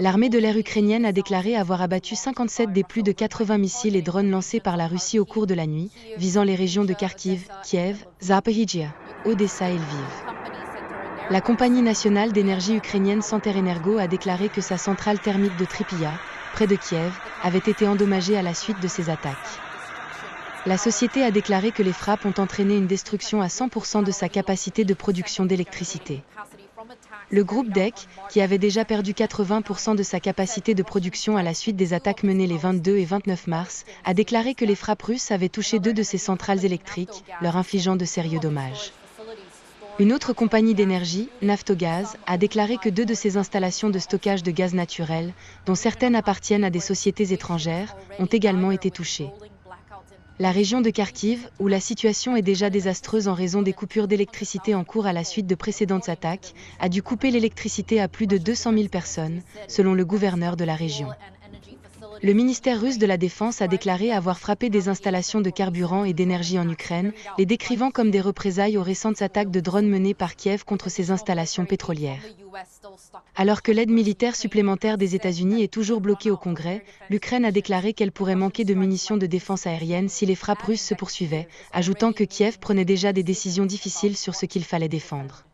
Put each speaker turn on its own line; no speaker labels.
L'armée de l'air ukrainienne a déclaré avoir abattu 57 des plus de 80 missiles et drones lancés par la Russie au cours de la nuit, visant les régions de Kharkiv, Kiev, Zaporijjia, Odessa et Lviv. La compagnie nationale d'énergie ukrainienne Centerenergo a déclaré que sa centrale thermique de Trypia, près de Kiev, avait été endommagée à la suite de ces attaques. La société a déclaré que les frappes ont entraîné une destruction à 100% de sa capacité de production d'électricité. Le groupe DEC, qui avait déjà perdu 80% de sa capacité de production à la suite des attaques menées les 22 et 29 mars, a déclaré que les frappes russes avaient touché 2 de ses centrales électriques, leur infligeant de sérieux dommages. Une autre compagnie d'énergie, Naftogaz, a déclaré que 2 de ses installations de stockage de gaz naturel, dont certaines appartiennent à des sociétés étrangères, ont également été touchées. La région de Kharkiv, où la situation est déjà désastreuse en raison des coupures d'électricité en cours à la suite de précédentes attaques, a dû couper l'électricité à plus de 200 000 personnes, selon le gouverneur de la région. Le ministère russe de la Défense a déclaré avoir frappé des installations de carburant et d'énergie en Ukraine, les décrivant comme des représailles aux récentes attaques de drones menées par Kiev contre ces installations pétrolières. Alors que l'aide militaire supplémentaire des États-Unis est toujours bloquée au Congrès, l'Ukraine a déclaré qu'elle pourrait manquer de munitions de défense aérienne si les frappes russes se poursuivaient, ajoutant que Kiev prenait déjà des décisions difficiles sur ce qu'il fallait défendre.